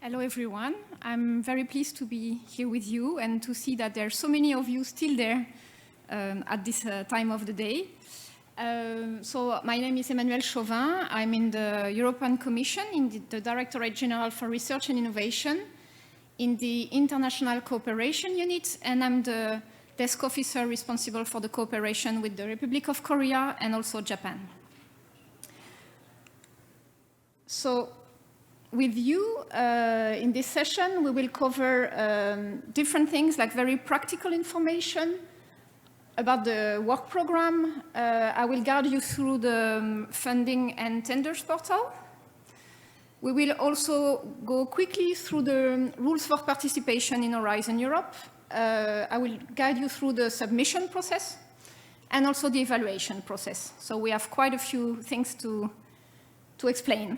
Hello, everyone. I'm very pleased to be here with you and to see that there are so many of you still there at this time of the day. So my name is Emmanuelle Chauvin. I'm in the European Commission, in the Directorate General for Research and Innovation, in the International Cooperation Unit, and I'm the desk officer responsible for the cooperation with the Republic of Korea and also Japan. So with you, in this session, we will cover different things like very practical information about the work program. I will guide you through the funding and tenders portal. We will also go quickly through the rules for participation in Horizon Europe. I will guide you through the submission process and also the evaluation process. So we have quite a few things to explain.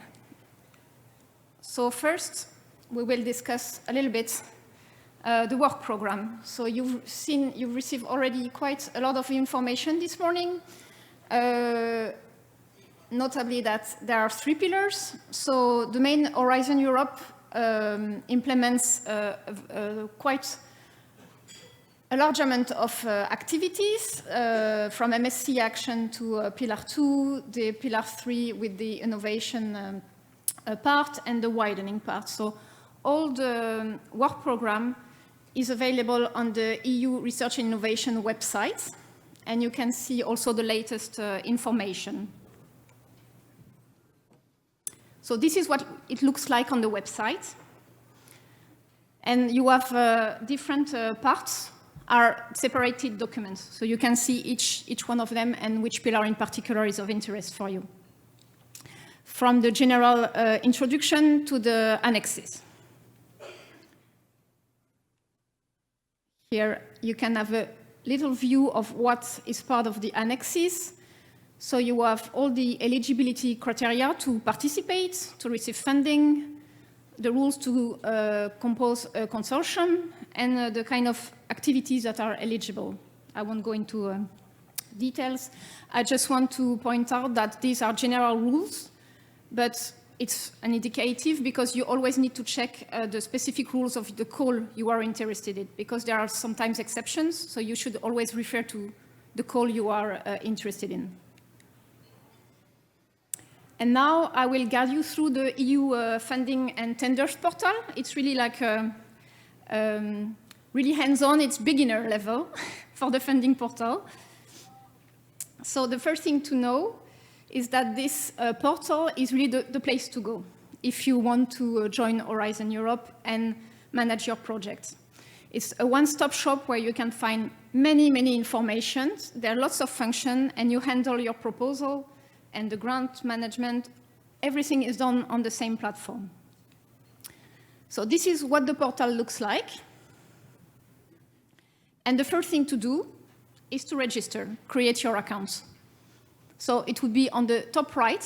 So first, we will discuss a little bit the work program. So you've received already quite a lot of information this morning, notably that there are 3 pillars. So the main Horizon Europe implements quite a large amount of activities, from MSc action to Pillar 2, the Pillar 3 with the innovation part and the widening part. So all the work program is available on the EU Research and Innovation website, and you can see also the latest information. So this is what it looks like on the website. And you have different parts are separated documents. So you can see each one of them and which pillar in particular is of interest for you. From the general introduction to the annexes. Here you can have a little view of what is part of the annexes. So you have all the eligibility criteria to participate, to receive funding, the rules to compose a consortium, and the kind of activities that are eligible. I won't go into details. I just want to point out that these are general rules, but it's an indicative because you always need to check the specific rules of the call you are interested in, because there are sometimes exceptions, so you should always refer to the call you are interested in. And now I will guide you through the EU funding and tenders portal. It's really like really hands-on, it's beginner level for the funding portal. So the first thing to know is that this portal is really the place to go if you want to join Horizon Europe and manage your project. It's a one-stop shop where you can find many information. There are lots of functions, and you handle your proposal and the grant management. Everything is done on the same platform. So this is what the portal looks like. And the first thing to do is to register, create your account. So it would be on the top right.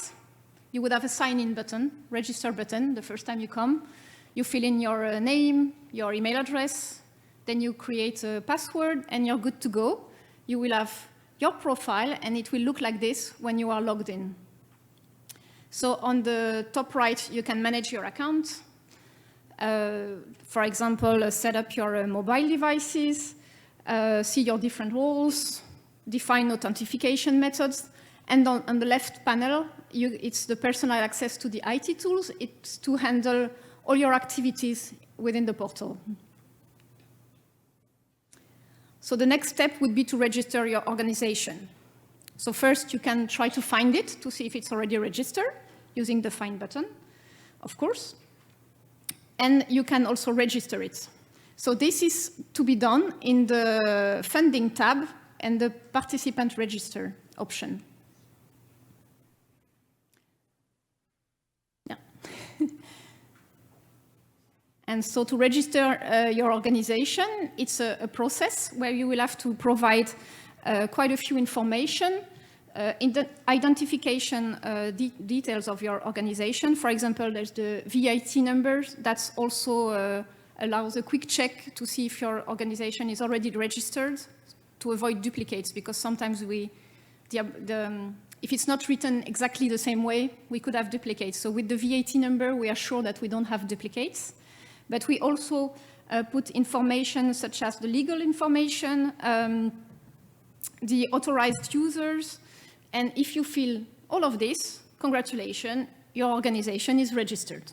You would have a sign-in button, register button, the first time you come. You fill in your name, your email address, then you create a password, and you're good to go. You will have your profile, and it will look like this when you are logged in. So on the top right, you can manage your account. For example, set up your mobile devices, see your different roles, define authentication methods. And on the left panel, it's the personal access to the IT tools. It's to handle all your activities within the portal. So the next step would be to register your organization. So first, you can try to find it to see if it's already registered using the Find button, of course. And you can also register it. So this is to be done in the Funding tab and the Participant Register option. And so to register your organization, it's a process where you will have to provide quite a few information, in the identification details of your organization. For example, there's the VAT numbers. That's also allows a quick check to see if your organization is already registered, to avoid duplicates, because sometimes if it's not written exactly the same way, we could have duplicates. So with the VAT number, we are sure that we don't have duplicates. But we also put information such as the legal information, the authorized users, and if you fill all of this, congratulations, your organization is registered.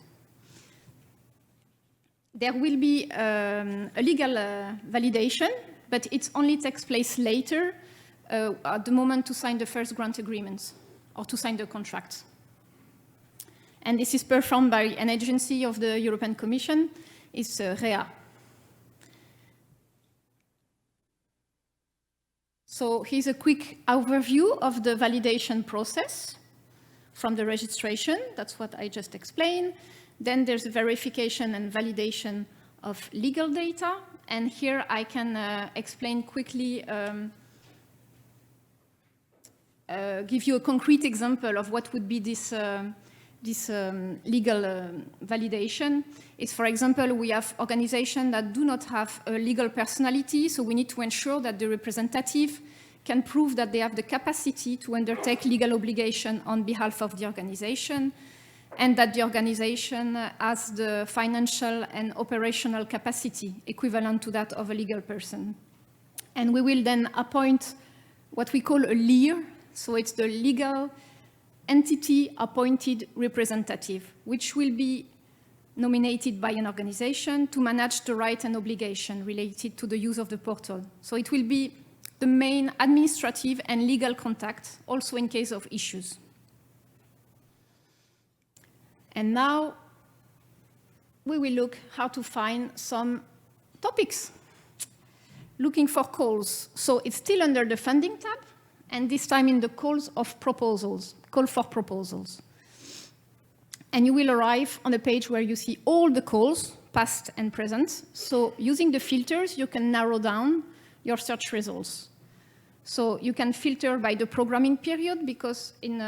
There will be a legal validation, but it only takes place later at the moment to sign the first grant agreement or to sign the contract. And this is performed by an agency of the European Commission, it's REA. So here's a quick overview of the validation process from the registration. That's what I just explained. Then there's verification and validation of legal data. And here I can explain quickly, give you a concrete example of what would be this legal validation. Is, for example, we have organizations that do not have a legal personality, so we need to ensure that the representative can prove that they have the capacity to undertake legal obligation on behalf of the organization, and that the organization has the financial and operational capacity equivalent to that of a legal person. And we will then appoint what we call a LEAR, so it's the legal entity appointed representative, which will be nominated by an organization to manage the right and obligation related to the use of the portal. So it will be the main administrative and legal contact, also in case of issues. And now we will look how to find some topics. Looking for calls. So it's still under the funding tab, and this time in the calls of proposals, call for proposals. And you will arrive on a page where you see all the calls, past and present. So using the filters, you can narrow down your search results. So you can filter by the programming period, because in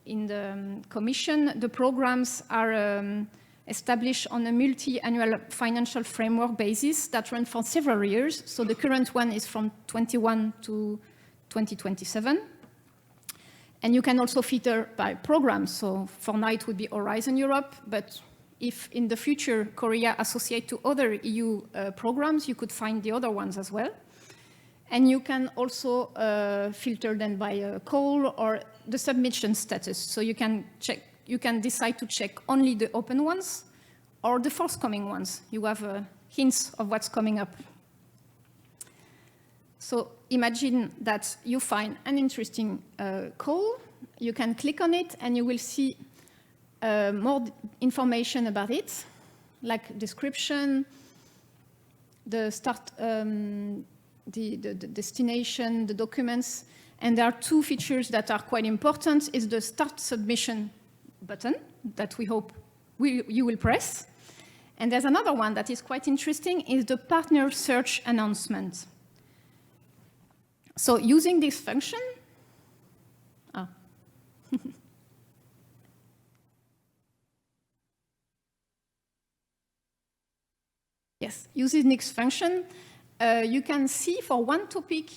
the Commission, the programs are established on a multi-annual financial framework basis that run for several years. So the current one is from 21 to 2027. And you can also filter by programs. So for now, it would be Horizon Europe, but if in the future Korea associate to other EU programs, you could find the other ones as well. And you can also filter them by a call or the submission status. So you can decide to check only the open ones or the forthcoming ones. You have hints of what's coming up. So imagine that you find an interesting call. You can click on it, and you will see more information about it, like description, the start, the destination, the documents. And there are two features that are quite important. Is the Start Submission button that we hope you will press. And there's another one that is quite interesting, is the Partner Search Announcement. So using this function, yes, using this function, you can see for one topic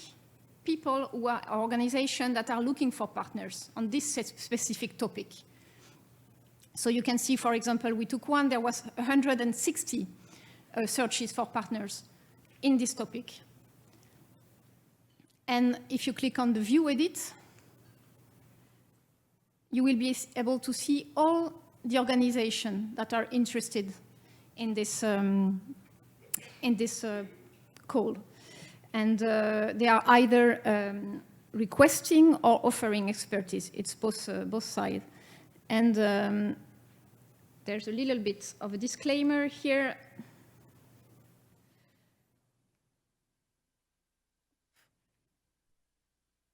people who are organizations that are looking for partners on this specific topic. So you can see, for example, we took one, there was 160 searches for partners in this topic. And if you click on the View Edit, you will be able to see all the organizations that are interested in this call. And they are either requesting or offering expertise. It's both sides. And there's a little bit of a disclaimer here.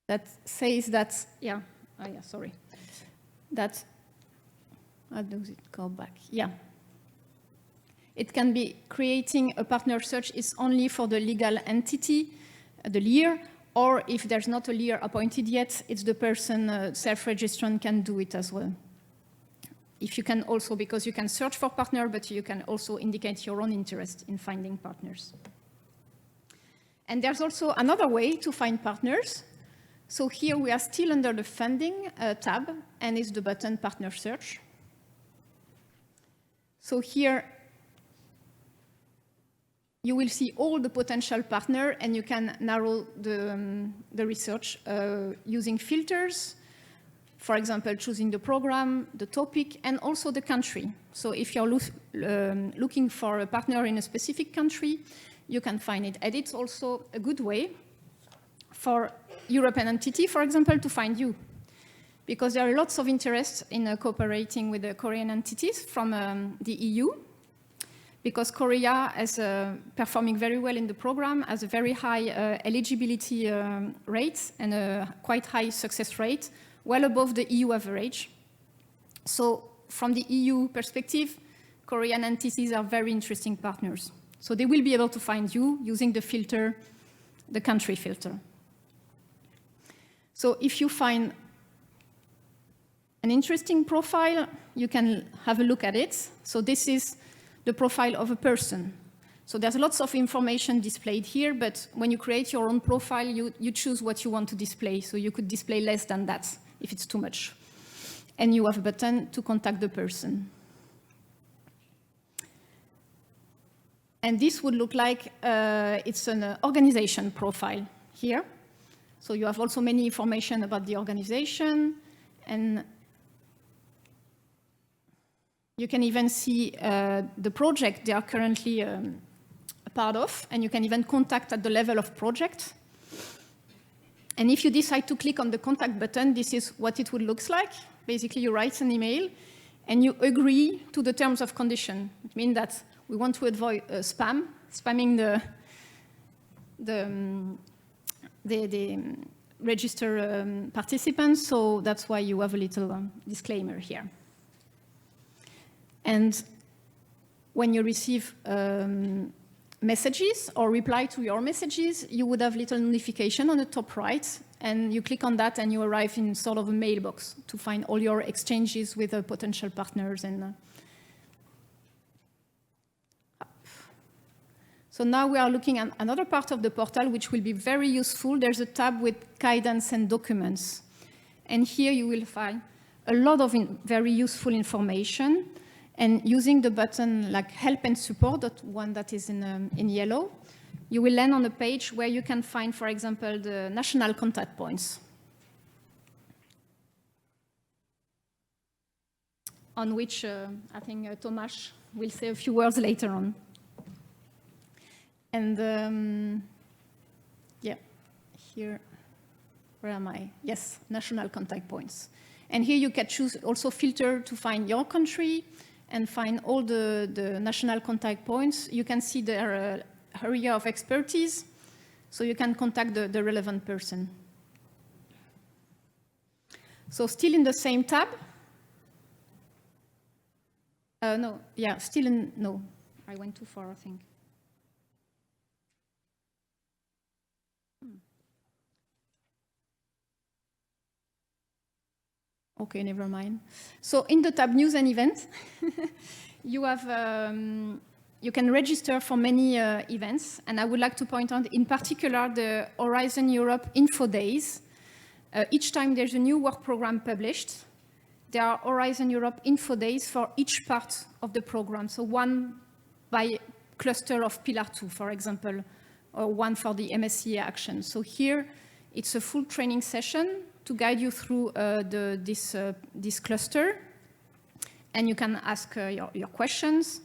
That says that, that, how does it go back? Yeah. It can be creating a partner search is only for the legal entity, the LEAR, or if there's not a LEAR appointed yet, it's the person self-registrant can do it as well. If you can also, because you can search for partner, but you can also indicate your own interest in finding partners. And there's also another way to find partners. So here we are still under the funding tab, and it's the button Partner Search. So here you will see all the potential partners, and you can narrow the research using filters. For example, choosing the program, the topic, and also the country. So if you're looking for a partner in a specific country, you can find it. And it's also a good way for European entity, for example, to find you. Because there are lots of interest in cooperating with the Korean entities from the EU. Because Korea is performing very well in the program, has a very high eligibility rate and a quite high success rate, well above the EU average. So from the EU perspective, Korean entities are very interesting partners. So they will be able to find you using the filter, the country filter. So if you find an interesting profile, you can have a look at it. So this is the profile of a person. So there's lots of information displayed here, but when you create your own profile, you choose what you want to display. So you could display less than that if it's too much. And you have a button to contact the person. And this would look like it's an organization profile here. So you have also many information about the organization, and you can even see the project they are currently a part of, and you can even contact at the level of project. And if you decide to click on the contact button, this is what it would look like. Basically, you write an email, and you agree to the terms of condition. It means that we want to avoid spamming the register participants, so that's why you have a little disclaimer here. And when you receive messages or reply to your messages, you would have little notification on the top right, and you click on that and you arrive in sort of a mailbox to find all your exchanges with potential partners. And so now we are looking at another part of the portal which will be very useful. There's a tab with guidance and documents. And here you will find a lot of very useful information. And using the button like help and support, that one that is in yellow, you will land on a page where you can find, for example, the national contact points, on which I think Tomasz will say a few words later on. And yeah, here, where am I? Yes, national contact points. And here you can choose also filter to find your country and find all the national contact points. You can see their area of expertise, so you can contact the relevant person. So still in the same tab. No, yeah, still in, no, I went too far, I think. Okay, never mind. So in the tab News and Events, you have you can register for many events, and I would like to point out in particular the Horizon Europe Info Days. Each time there's a new work program published, there are Horizon Europe Info Days for each part of the program. So one by cluster of Pillar 2, for example, or one for the MSCA action. So here it's a full training session to guide you through this cluster, and you can ask your questions.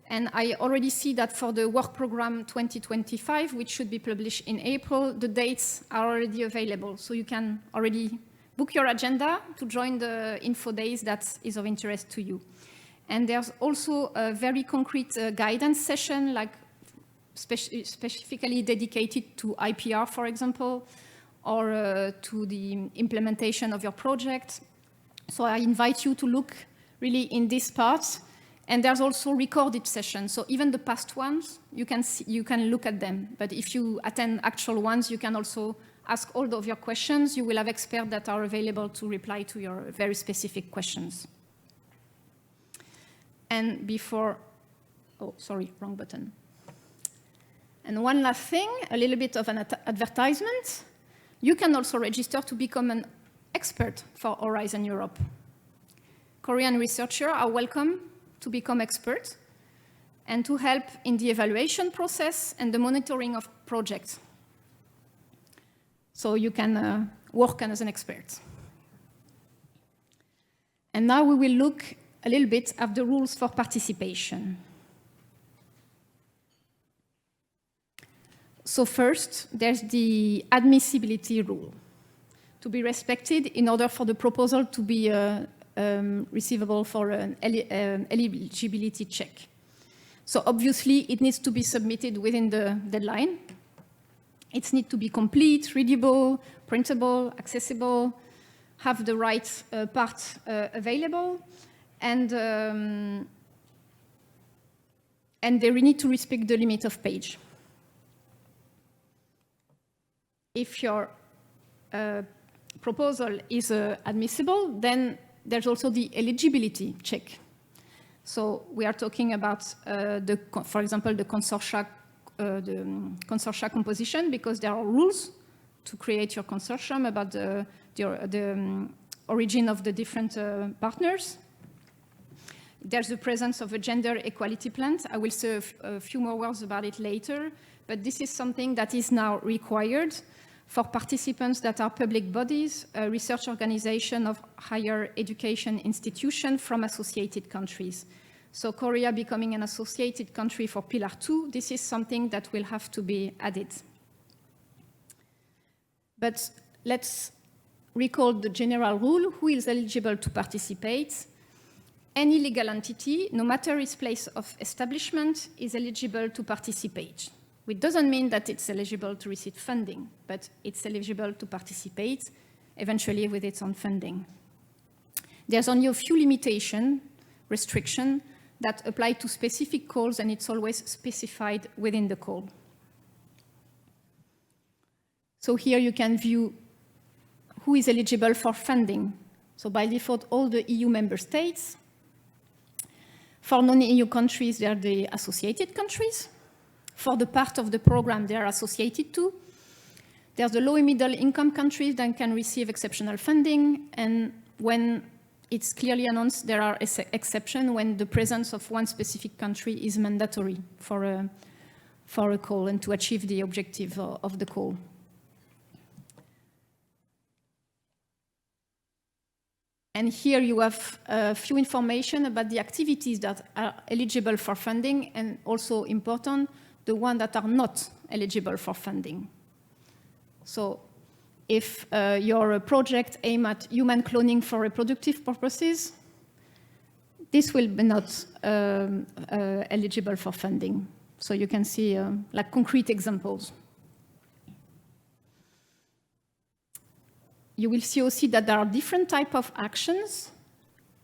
And I already see that for the work program 2025, which should be published in April, the dates are already available. So you can already book your agenda to join the info days that is of interest to you. And there's also a very concrete guidance session, like specifically dedicated to IPR, for example, or to the implementation of your project. So I invite you to look really in this part. And there's also recorded sessions. So even the past ones, you can look at them. But if you attend actual ones, you can also ask all of your questions. You will have experts that are available to reply to your very specific questions. And before, oh, sorry, wrong button. And one last thing, a little bit of an advertisement. You can also register to become an expert for Horizon Europe. Korean researchers are welcome to become experts. and to help in the evaluation process and the monitoring of projects. So you can work as an expert. And now we will look a little bit at the rules for participation. So first, there's the admissibility rule to be respected in order for the proposal to be receivable for an eligibility check. So obviously, it needs to be submitted within the deadline. It needs to be complete, readable, printable, accessible, have the right part available, and they need to respect the limit of page. If your proposal is admissible, then there's also the eligibility check. So we are talking about, for example, the consortia composition, because there are rules to create your consortium about the origin of the different partners. There's the presence of a gender equality plan. I will say a few more words about it later, but this is something that is now required for participants that are public bodies, a research organization of higher education institution from associated countries. So Korea becoming an associated country for Pillar 2, this is something that will have to be added. But let's recall the general rule: who is eligible to participate? Any legal entity, no matter its place of establishment, is eligible to participate. Which doesn't mean that it's eligible to receive funding, but it's eligible to participate, eventually with its own funding. There's only a few restrictions that apply to specific calls, and it's always specified within the call. So here you can view who is eligible for funding. So by default, all the EU member states. For non-EU countries, they are the associated countries. For the part of the program they are associated to. There's the low and middle income countries that can receive exceptional funding, and when it's clearly announced, there are exceptions when the presence of one specific country is mandatory for a call and to achieve the objective of the call. And here you have a few information about the activities that are eligible for funding, and also important, the ones that are not eligible for funding. So if your project aims at human cloning for reproductive purposes, this will be not eligible for funding. So you can see like concrete examples. You will see also that there are different types of actions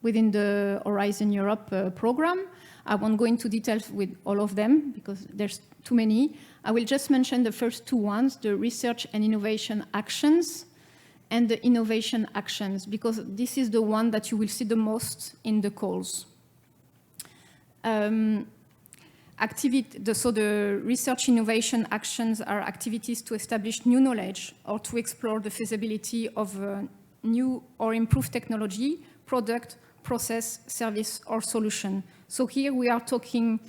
within the Horizon Europe program. I won't go into details with all of them because there's too many. I will just mention the first two ones, the research and innovation actions and the innovation actions, because this is the one that you will see the most in the calls. So the research innovation actions are activities to establish new knowledge or to explore the feasibility of new or improved technology, product, process, service, or solution. So here we are talking,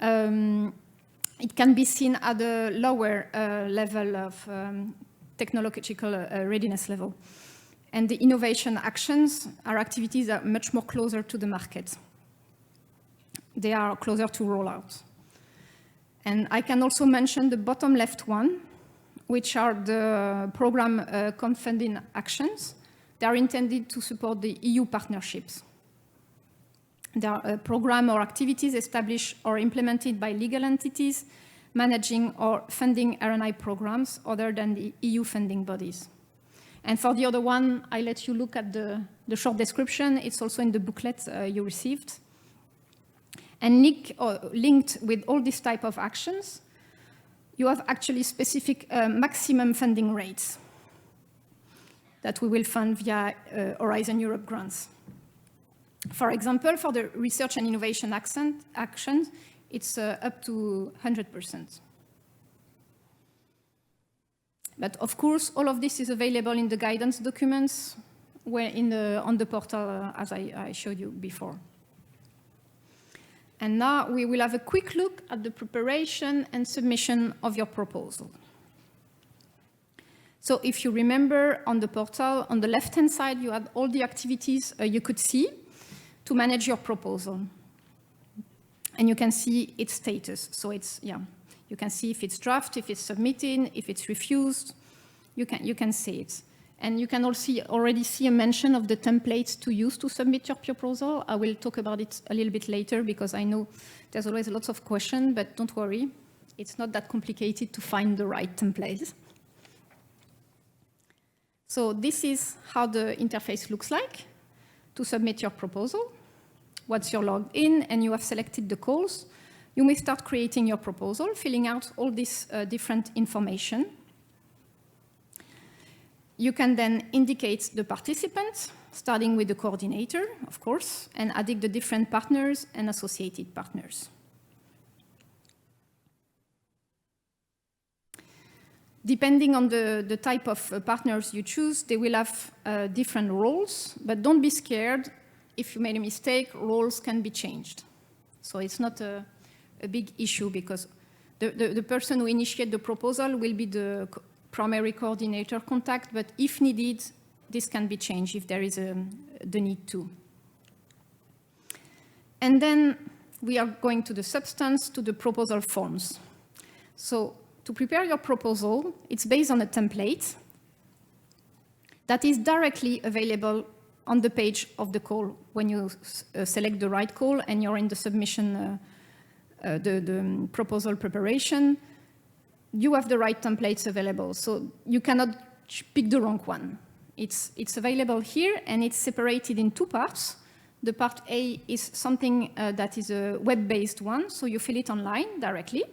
it can be seen at a lower level of technological readiness level. And the innovation actions are activities that are much more closer to the market. They are closer to rollout. And I can also mention the bottom left one, which are the program co-funding actions. They are intended to support the EU partnerships. They are program or activities established or implemented by legal entities managing or funding R&I programs other than the EU funding bodies. And for the other one, I let you look at the short description. It's also in the booklet you received. And linked with all these type of actions, you have actually specific maximum funding rates that we will fund via Horizon Europe grants. For example, for the research and innovation actions, it's up to 100%. But of course, all of this is available in the guidance documents on the portal, as I showed you before. And now we will have a quick look at the preparation and submission of your proposal. So if you remember on the portal, on the left-hand side, you had all the activities you could see to manage your proposal. And you can see its status. So it's, yeah, you can see if it's draft, if it's submitted, if it's refused. You can see it. And you can also already see a mention of the templates to use to submit your proposal. I will talk about it a little bit later because I know there's always lots of questions, but don't worry. It's not that complicated to find the right template. So this is how the interface looks like to submit your proposal. Once you're logged in and you have selected the calls, you may start creating your proposal, filling out all this different information. You can then indicate the participants, starting with the coordinator, of course, and adding the different partners and associated partners. Depending on the type of partners you choose, they will have different roles, but don't be scared. If you made a mistake, roles can be changed. So it's not a big issue because the person who initiates the proposal will be the primary coordinator contact, but if needed, this can be changed if there is the need to. And then we are going to the substance, to the proposal forms. So to prepare your proposal, it's based on a template that is directly available on the page of the call when you select the right call and you're in the submission, the proposal preparation. You have the right templates available, so you cannot pick the wrong one. It's available here, and it's separated in two parts. The part A is something that is a web-based one, so you fill it online directly.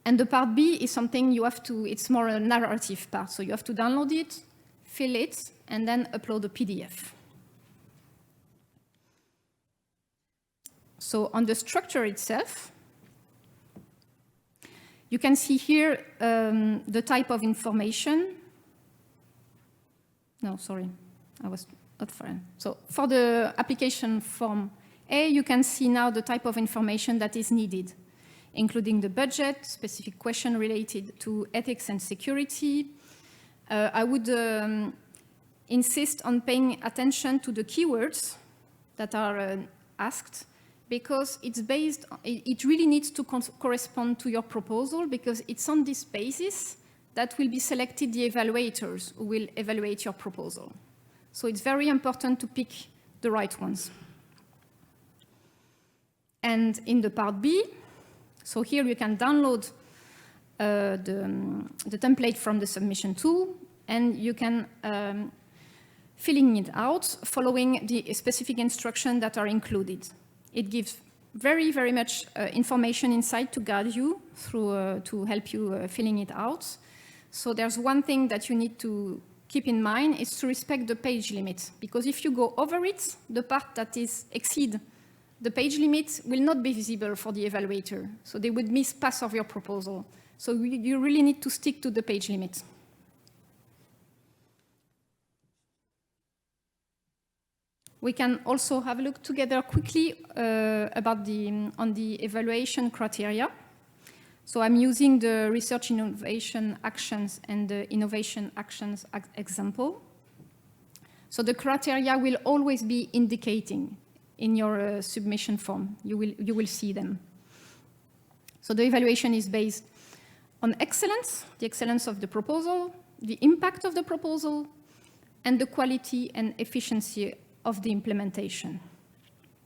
And the part B is something you have to, it's more a narrative part, so you have to download it, fill it, and then upload a PDF. So on the structure itself, you can see here the type of information. No, sorry, I was not fine. So for the application form A, you can see now the type of information that is needed, including the budget, specific question related to ethics and security. I would insist on paying attention to the keywords that are asked, because it's based, it really needs to correspond to your proposal, because it's on this basis that will be selected the evaluators who will evaluate your proposal. So it's very important to pick the right ones. And in the part B, so here you can download the template from the submission tool, and you can filling it out following the specific instructions that are included. It gives very, very much information inside to guide you through, to help you filling it out. So there's one thing that you need to keep in mind is to respect the page limit, because if you go over it, the part that is exceed the page limit will not be visible for the evaluator. So they would miss pass of your proposal. So you really need to stick to the page limit. We can also have a look together quickly about on the evaluation criteria. So I'm using the research innovation actions and the innovation actions example. So the criteria will always be indicating in your submission form. You will see them. So the evaluation is based on excellence, the excellence of the proposal, the impact of the proposal, and the quality and efficiency of the implementation.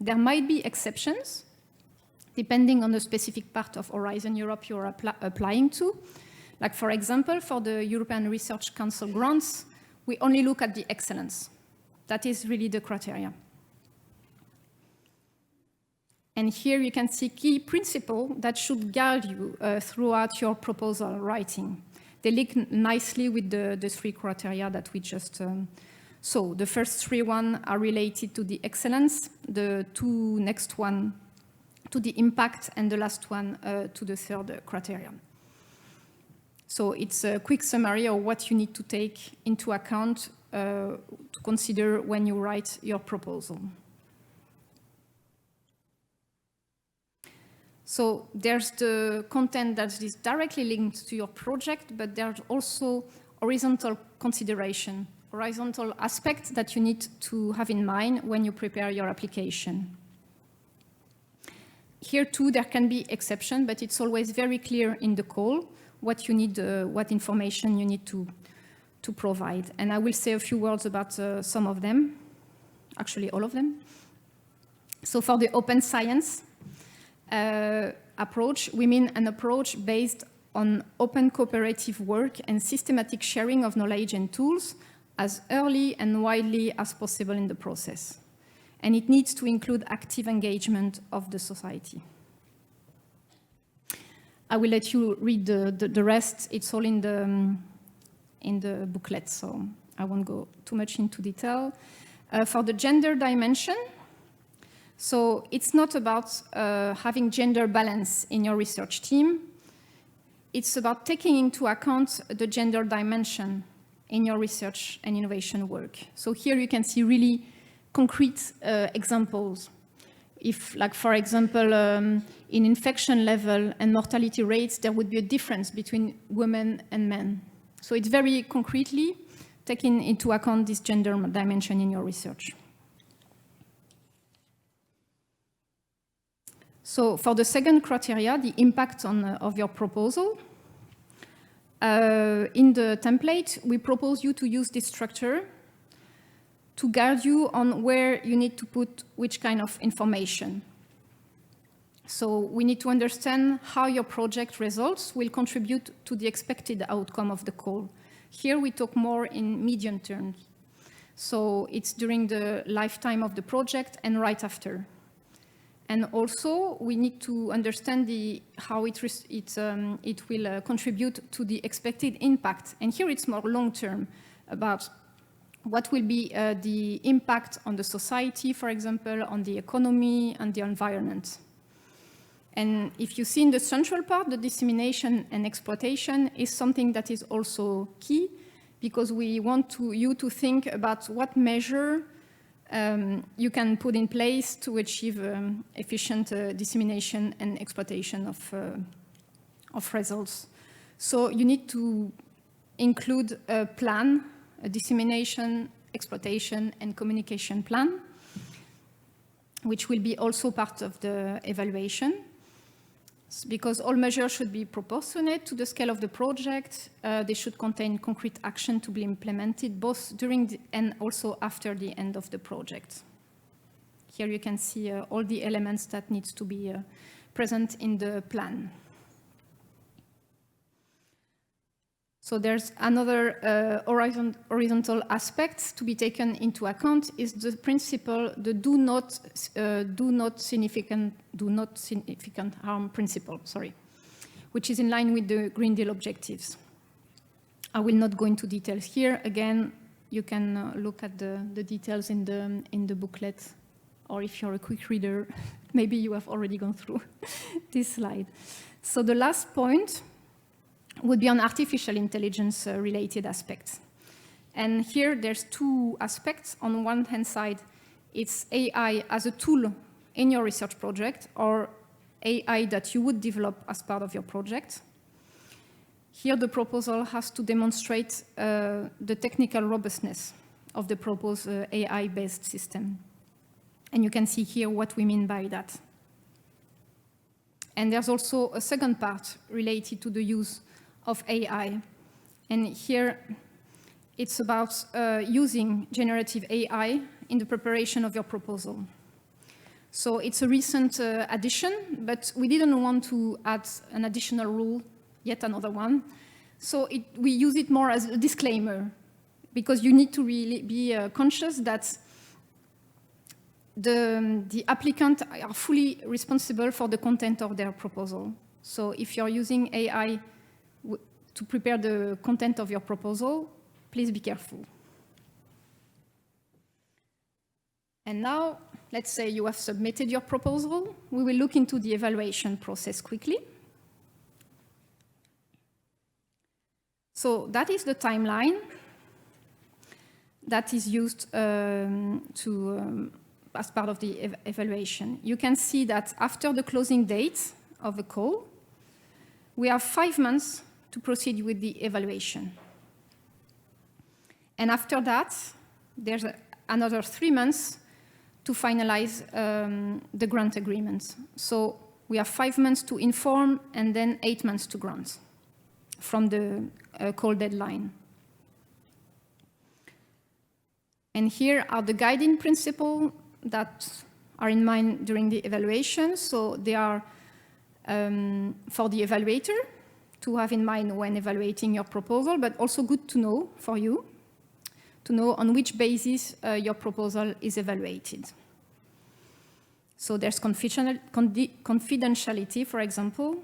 There might be exceptions, depending on the specific part of Horizon Europe you're applying to. Like, for example, for the European Research Council grants, we only look at the excellence. That is really the criteria. And here you can see key principles that should guide you throughout your proposal writing. They link nicely with the three criteria that we just saw. The first three are related to the excellence, the two next one to the impact, and the last one to the third criterion. So it's a quick summary of what you need to take into account to consider when you write your proposal. So there's the content that is directly linked to your project, but there's also horizontal consideration, horizontal aspects that you need to have in mind when you prepare your application. Here too, there can be exceptions, but it's always very clear in the call what you need, what information you need to provide. And I will say a few words about some of them, actually all of them. So for the open science approach, we mean an approach based on open cooperative work and systematic sharing of knowledge and tools as early and widely as possible in the process. And it needs to include active engagement of the society. I will let you read the rest. It's all in the booklet, so I won't go too much into detail. For the gender dimension, so it's not about having gender balance in your research team. It's about taking into account the gender dimension in your research and innovation work. So here you can see really concrete examples. If, like, for example, in infection level and mortality rates, there would be a difference between women and men. So it's very concretely taking into account this gender dimension in your research. So for the second criteria, the impact of your proposal, in the template, we propose you to use this structure to guide you on where you need to put which kind of information. So we need to understand how your project results will contribute to the expected outcome of the call. Here we talk more in medium terms. So it's during the lifetime of the project and right after. And also we need to understand how it will contribute to the expected impact. And here it's more long-term about what will be the impact on the society, for example, on the economy and the environment. And if you see in the central part, the dissemination and exploitation is something that is also key, because we want you to think about what measure you can put in place to achieve efficient dissemination and exploitation of results. So you need to include a plan, a dissemination, exploitation, and communication plan, which will be also part of the evaluation, because all measures should be proportionate to the scale of the project. They should contain concrete action to be implemented both during and also after the end of the project. Here you can see all the elements that needs to be present in the plan. So there's another horizontal aspect to be taken into account is the principle, the do not significant harm principle, which is in line with the Green Deal objectives. I will not go into details here. Again, you can look at the details in the booklet, or if you're a quick reader, maybe you have already gone through this slide. So the last point would be on artificial intelligence related aspects. And here there's two aspects. On one hand side, it's AI as a tool in your research project, or AI that you would develop as part of your project. Here the proposal has to demonstrate the technical robustness of the proposed AI-based system. And you can see here what we mean by that. And there's also a second part related to the use of AI. And here it's about using generative AI in the preparation of your proposal. So it's a recent addition, but we didn't want to add an additional rule, yet another one. So we use it more as a disclaimer, because you need to really be conscious that the applicant are fully responsible for the content of their proposal. So if you're using AI to prepare the content of your proposal, please be careful. And now, let's say you have submitted your proposal. We will look into the evaluation process quickly. So that is the timeline that is used as part of the evaluation. You can see that after the closing date of a call, we have 5 months to proceed with the evaluation. And after that, there's another 3 months to finalize the grant agreement. So we have 5 months to inform and then 8 months to grant from the call deadline. And here are the guiding principles that are in mind during the evaluation. So they are for the evaluator to have in mind when evaluating your proposal, but also good to know for you, to know on which basis your proposal is evaluated. So there's confidentiality, for example.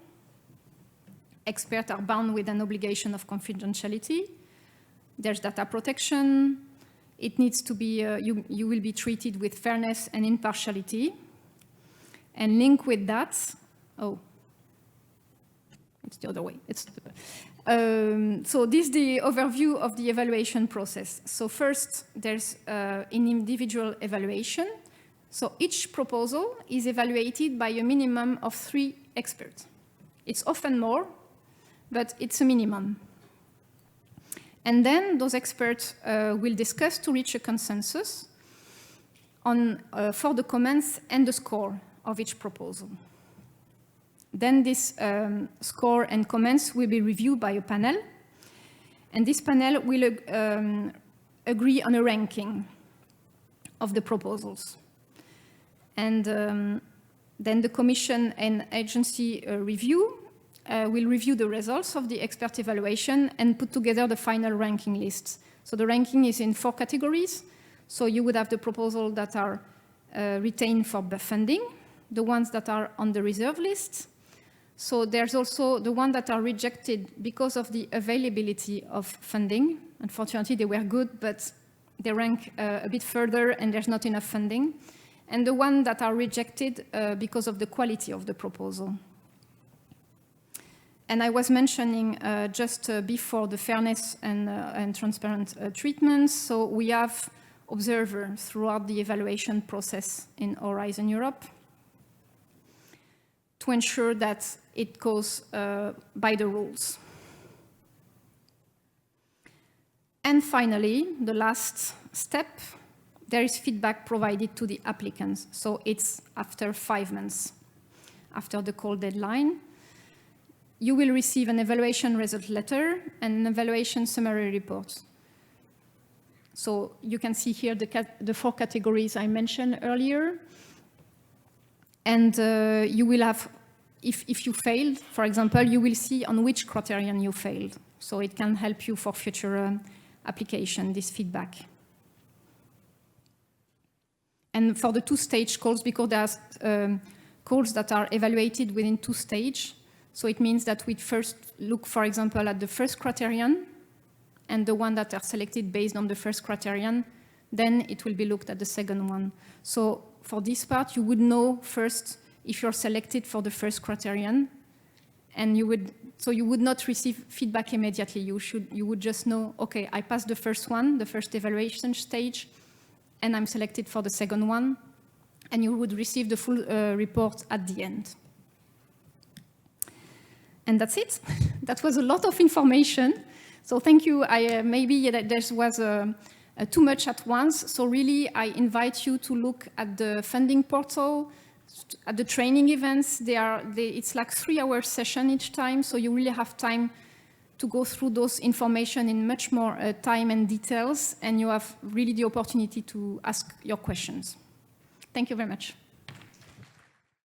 Experts are bound with an obligation of confidentiality. There's data protection. It needs to be, you will be treated with fairness and impartiality. And link with that, it's the other way. So this is the overview of the evaluation process. So first, there's an individual evaluation. So each proposal is evaluated by a minimum of 3 experts. It's often more, but it's a minimum. And then those experts will discuss to reach a consensus on, for the comments and the score of each proposal. Then this score and comments will be reviewed by a panel. And this panel will agree on a ranking of the proposals. And then the commission and agency review will review the results of the expert evaluation and put together the final ranking list. So the ranking is in 4 categories. So you would have the proposals that are retained for funding, the ones that are on the reserve list. So there's also the ones that are rejected because of the availability of funding. Unfortunately, they were good, but they rank a bit further and there's not enough funding. And the ones that are rejected because of the quality of the proposal. And I was mentioning just before the fairness and transparent treatment. So we have observers throughout the evaluation process in Horizon Europe to ensure that it goes by the rules. And finally, the last step, there is feedback provided to the applicants. So it's after 5 months, after the call deadline. You will receive an evaluation result letter and an evaluation summary report. So you can see here the 4 categories I mentioned earlier. And you will have, if you failed, for example, you will see on which criterion you failed. So it can help you for future application, this feedback. And for the 2-stage calls, because there are calls that are evaluated within 2 stages, so it means that we first look, for example, at the first criterion, and the one that are selected based on the first criterion, then it will be looked at the second one. So for this part, you would know first if you're selected for the first criterion, and you would not receive feedback immediately. You would just know, okay, I passed the first one, the first evaluation stage, and I'm selected for the second one, and you would receive the full report at the end. And that's it. That was a lot of information. So thank you. Maybe there was too much at once. So really, I invite you to look at the funding portal, at the training events. It's like 3-hour session each time. So you really have time to go through those information in much more time and details. And you have really the opportunity to ask your questions. Thank you very much.